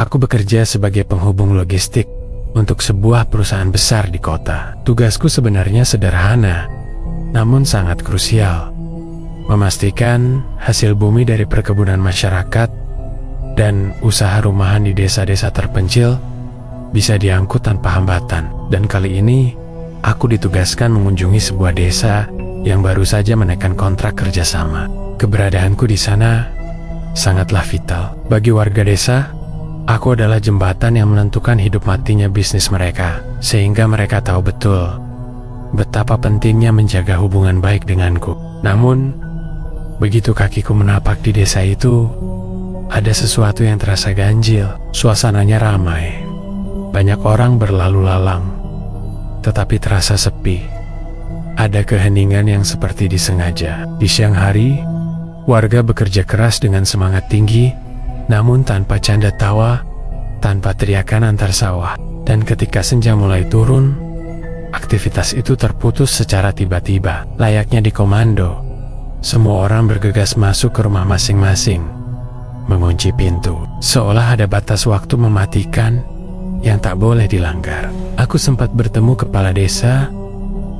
Aku bekerja sebagai penghubung logistik untuk sebuah perusahaan besar di kota. Tugasku sebenarnya sederhana, namun sangat krusial. Memastikan hasil bumi dari perkebunan masyarakat dan usaha rumahan di desa-desa terpencil bisa diangkut tanpa hambatan. Dan kali ini, aku ditugaskan mengunjungi sebuah desa yang baru saja menaikkan kontrak kerjasama. Keberadaanku di sana sangatlah vital. Bagi warga desa, aku adalah jembatan yang menentukan hidup matinya bisnis mereka, sehingga mereka tahu betul betapa pentingnya menjaga hubungan baik denganku. Namun, begitu kakiku menapak di desa itu, ada sesuatu yang terasa ganjil. Suasananya ramai, banyak orang berlalu lalang, tetapi terasa sepi. Ada keheningan yang seperti disengaja. Di siang hari, warga bekerja keras dengan semangat tinggi, namun tanpa canda tawa, tanpa teriakan antar sawah. Dan ketika senja mulai turun, aktivitas itu terputus secara tiba-tiba. Layaknya di komando, semua orang bergegas masuk ke rumah masing-masing, mengunci pintu, seolah ada batas waktu mematikan yang tak boleh dilanggar. Aku sempat bertemu kepala desa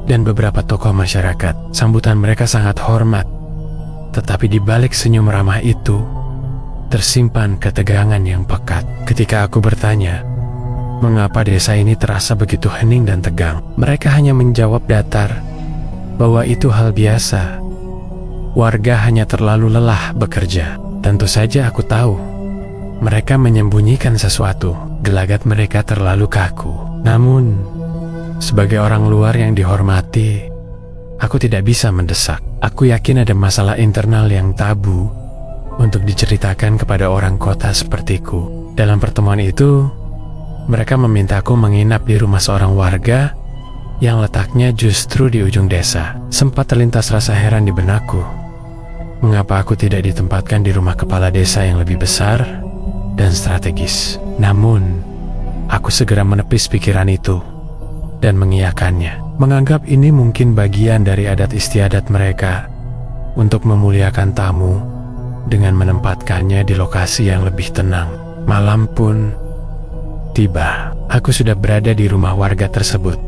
dan beberapa tokoh masyarakat. Sambutan mereka sangat hormat, tetapi di balik senyum ramah itu tersimpan ketegangan yang pekat. Ketika aku bertanya, mengapa desa ini terasa begitu hening dan tegang, mereka hanya menjawab datar bahwa itu hal biasa. Warga hanya terlalu lelah bekerja. Tentu saja aku tahu mereka menyembunyikan sesuatu. Gelagat mereka terlalu kaku. Namun, sebagai orang luar yang dihormati, aku tidak bisa mendesak. Aku yakin ada masalah internal yang tabu untuk diceritakan kepada orang kota sepertiku. Dalam pertemuan itu, mereka memintaku menginap di rumah seorang warga yang letaknya justru di ujung desa. Sempat terlintas rasa heran di benakku. Mengapa aku tidak ditempatkan di rumah kepala desa yang lebih besar dan strategis? Namun, aku segera menepis pikiran itu dan mengiyakannya, menganggap ini mungkin bagian dari adat istiadat mereka untuk memuliakan tamu dengan menempatkannya di lokasi yang lebih tenang. Malam pun tiba. Aku sudah berada di rumah warga tersebut.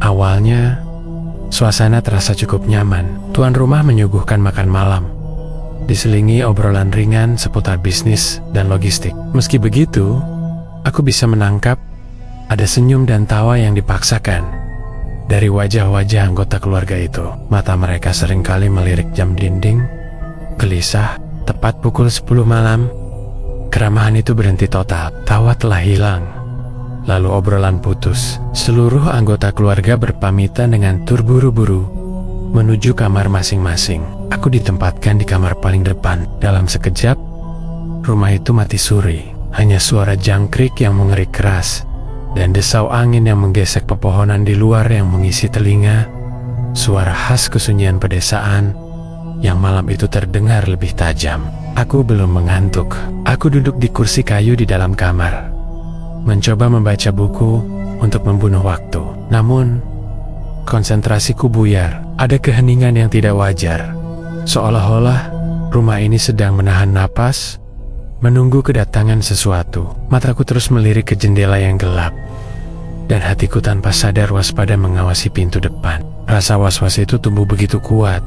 Awalnya, suasana terasa cukup nyaman. Tuan rumah menyuguhkan makan malam, diselingi obrolan ringan seputar bisnis dan logistik. Meski begitu, aku bisa menangkap ada senyum dan tawa yang dipaksakan dari wajah-wajah anggota keluarga itu. Mata mereka seringkali melirik jam dinding, gelisah. Tepat pukul 10 malam, keramahan itu berhenti total. Tawa telah hilang, lalu obrolan putus. Seluruh anggota keluarga berpamitan dengan terburu-buru menuju kamar masing-masing. Aku ditempatkan di kamar paling depan. Dalam sekejap, rumah itu mati suri. Hanya suara jangkrik yang mengerik keras dan desau angin yang menggesek pepohonan di luar yang mengisi telinga. Suara khas kesunyian pedesaan yang malam itu terdengar lebih tajam. Aku belum mengantuk. Aku duduk di kursi kayu di dalam kamar, mencoba membaca buku untuk membunuh waktu. Namun, konsentrasiku buyar. Ada keheningan yang tidak wajar, seolah-olah rumah ini sedang menahan napas, menunggu kedatangan sesuatu. Mataku terus melirik ke jendela yang gelap, dan hatiku tanpa sadar waspada mengawasi pintu depan. Rasa was-was itu tumbuh begitu kuat,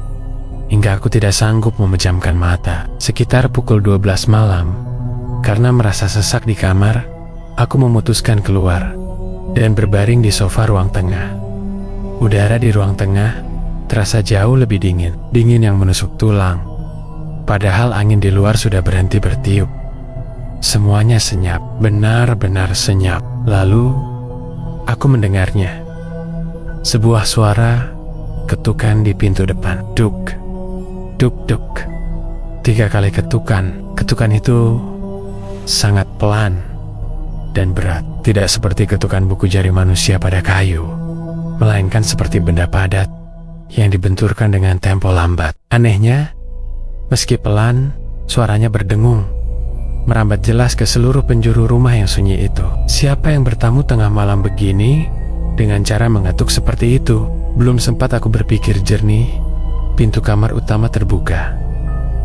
hingga aku tidak sanggup memejamkan mata. Sekitar pukul 12 malam, karena merasa sesak di kamar, aku memutuskan keluar dan berbaring di sofa ruang tengah. Udara di ruang tengah terasa jauh lebih dingin, dingin yang menusuk tulang. Padahal angin di luar sudah berhenti bertiup. Semuanya senyap, benar-benar senyap. Lalu, aku mendengarnya. Sebuah suara ketukan di pintu depan. Duk, duk, duk. 3 kali ketukan. Ketukan itu sangat pelan dan berat. Tidak seperti ketukan buku jari manusia pada kayu, melainkan seperti benda padat yang dibenturkan dengan tempo lambat. Anehnya, meski pelan, suaranya berdengung, merambat jelas ke seluruh penjuru rumah yang sunyi itu. Siapa yang bertamu tengah malam begini dengan cara mengetuk seperti itu? Belum sempat aku berpikir jernih, pintu kamar utama terbuka,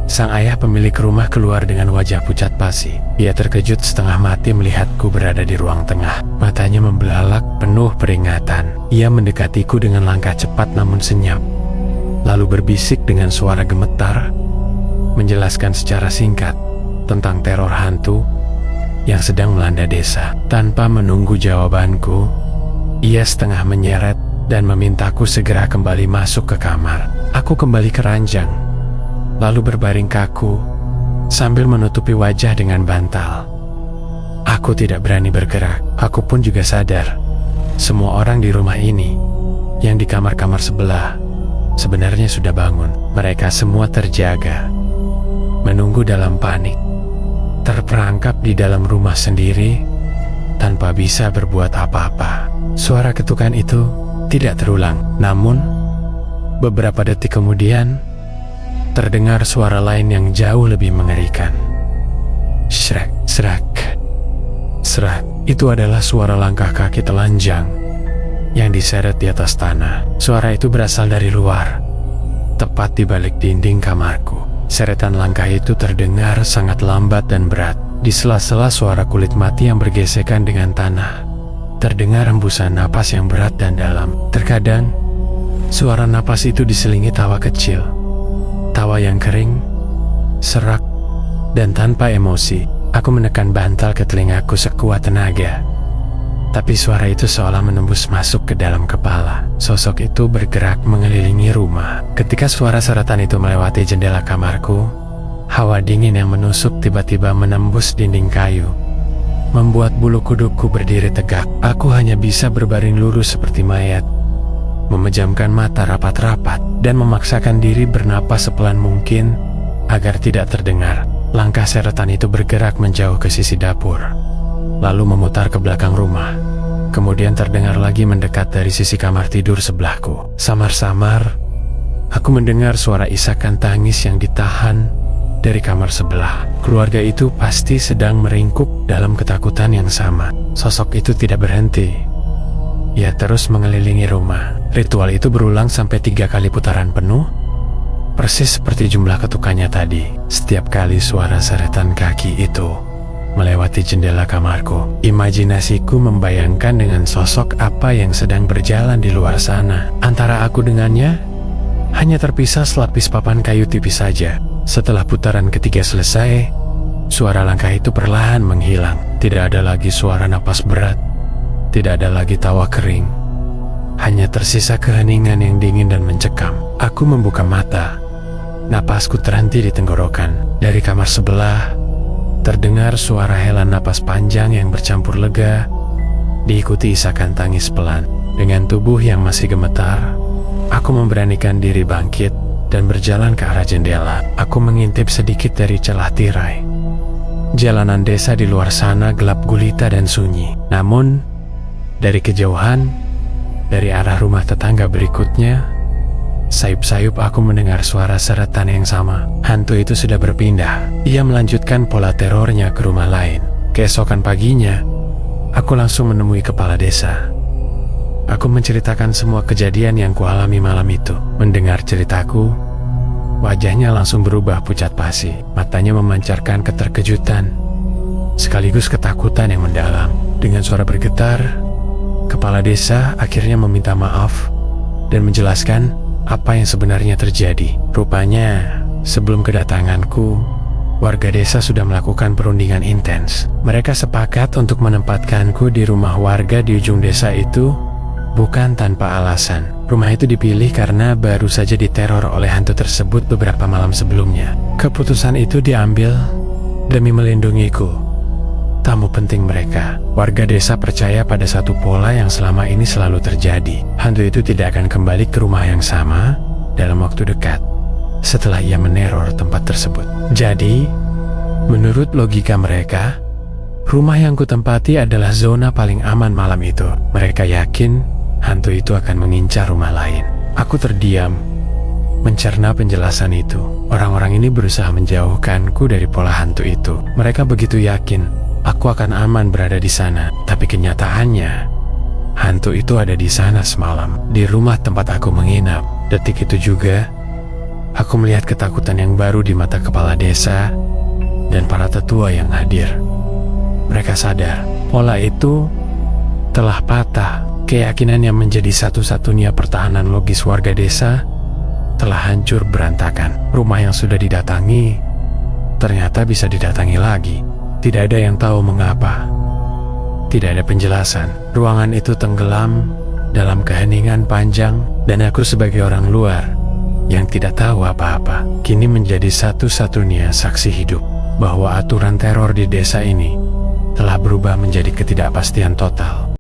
Sang ayah pemilik rumah keluar dengan wajah pucat pasi. Ia terkejut setengah mati melihatku berada di ruang tengah. Matanya membelalak penuh peringatan. Ia mendekatiku dengan langkah cepat namun senyap. Lalu berbisik dengan suara gemetar, menjelaskan secara singkat tentang teror hantu yang sedang melanda desa. Tanpa menunggu jawabanku, ia setengah menyeret dan memintaku segera kembali masuk ke kamar. Aku kembali ke ranjang, lalu berbaring kaku sambil menutupi wajah dengan bantal. Aku tidak berani bergerak. Aku pun juga sadar semua orang di rumah ini yang di kamar-kamar sebelah sebenarnya sudah bangun. Mereka semua terjaga, menunggu dalam panik, terperangkap di dalam rumah sendiri tanpa bisa berbuat apa-apa. Suara ketukan itu tidak terulang. Namun beberapa detik kemudian terdengar suara lain yang jauh lebih mengerikan. Shrek, serak, serak. Itu adalah suara langkah kaki telanjang yang diseret di atas tanah. Suara itu berasal dari luar, tepat di balik dinding kamarku. Seretan langkah itu terdengar sangat lambat dan berat. Di sela-sela suara kulit mati yang bergesekan dengan tanah, terdengar hembusan napas yang berat dan dalam. Terkadang suara napas itu diselingi tawa kecil, tawa yang kering, serak, dan tanpa emosi. Aku menekan bantal ke telingaku sekuat tenaga, tapi suara itu seolah menembus masuk ke dalam kepala. Sosok itu bergerak mengelilingi rumah. Ketika suara seretan itu melewati jendela kamarku, hawa dingin yang menusuk tiba-tiba menembus dinding kayu, membuat bulu kudukku berdiri tegak. Aku hanya bisa berbaring lurus seperti mayat, memejamkan mata rapat-rapat, dan memaksakan diri bernapas sepelan mungkin agar tidak terdengar. Langkah seretan itu bergerak menjauh ke sisi dapur, lalu memutar ke belakang rumah. Kemudian terdengar lagi mendekat dari sisi kamar tidur sebelahku. Samar-samar, aku mendengar suara isakan tangis yang ditahan dari kamar sebelah. Keluarga itu pasti sedang meringkuk dalam ketakutan yang sama. Sosok itu tidak berhenti. Ia terus mengelilingi rumah. Ritual itu berulang sampai 3 kali putaran penuh, persis seperti jumlah ketukannya tadi. Setiap kali suara seretan kaki itu melewati jendela kamarku, imajinasiku membayangkan dengan sosok apa yang sedang berjalan di luar sana. Antara aku dengannya hanya terpisah selapis papan kayu tipis saja. Setelah putaran ketiga selesai, suara langkah itu perlahan menghilang. Tidak ada lagi suara napas berat, tidak ada lagi tawa kering. Hanya tersisa keheningan yang dingin dan mencekam. Aku membuka mata. Napasku terhenti di tenggorokan. Dari kamar sebelah terdengar suara helaan napas panjang yang bercampur lega, diikuti isakan tangis pelan. Dengan tubuh yang masih gemetar, aku memberanikan diri bangkit dan berjalan ke arah jendela. Aku mengintip sedikit dari celah tirai. Jalanan desa di luar sana gelap gulita dan sunyi. Namun, dari kejauhan, dari arah rumah tetangga berikutnya, sayup-sayup aku mendengar suara seretan yang sama. Hantu itu sudah berpindah. Ia melanjutkan pola terornya ke rumah lain. Keesokan paginya, aku langsung menemui kepala desa. Aku menceritakan semua kejadian yang kualami malam itu. Mendengar ceritaku, wajahnya langsung berubah pucat pasi. Matanya memancarkan keterkejutan, sekaligus ketakutan yang mendalam. Dengan suara bergetar, kepala desa akhirnya meminta maaf dan menjelaskan apa yang sebenarnya terjadi. Rupanya, sebelum kedatanganku, warga desa sudah melakukan perundingan intens. Mereka sepakat untuk menempatkanku di rumah warga di ujung desa itu, bukan tanpa alasan. Rumah itu dipilih karena baru saja diteror oleh hantu tersebut beberapa malam sebelumnya. Keputusan itu diambil demi melindungiku, tamu penting mereka. Warga desa percaya pada satu pola yang selama ini selalu terjadi. Hantu itu tidak akan kembali ke rumah yang sama dalam waktu dekat setelah ia meneror tempat tersebut. Jadi, menurut logika mereka, rumah yang kutempati adalah zona paling aman malam itu. Mereka yakin hantu itu akan mengincar rumah lain. Aku terdiam, mencerna penjelasan itu. Orang-orang ini berusaha menjauhkanku dari pola hantu itu. Mereka begitu yakin aku akan aman berada di sana, tapi kenyataannya, hantu itu ada di sana semalam, di rumah tempat aku menginap. Detik itu juga, Aku melihat ketakutan yang baru di mata kepala desa dan para tetua yang hadir. Mereka sadar pola itu telah patah. Keyakinan yang menjadi satu-satunya pertahanan logis warga desa telah hancur berantakan. Rumah yang sudah didatangi ternyata bisa didatangi lagi. Tidak ada yang tahu mengapa. Tidak ada penjelasan. Ruangan itu tenggelam dalam keheningan panjang, dan aku sebagai orang luar yang tidak tahu apa-apa kini menjadi satu-satunya saksi hidup bahwa aturan teror di desa ini telah berubah menjadi ketidakpastian total.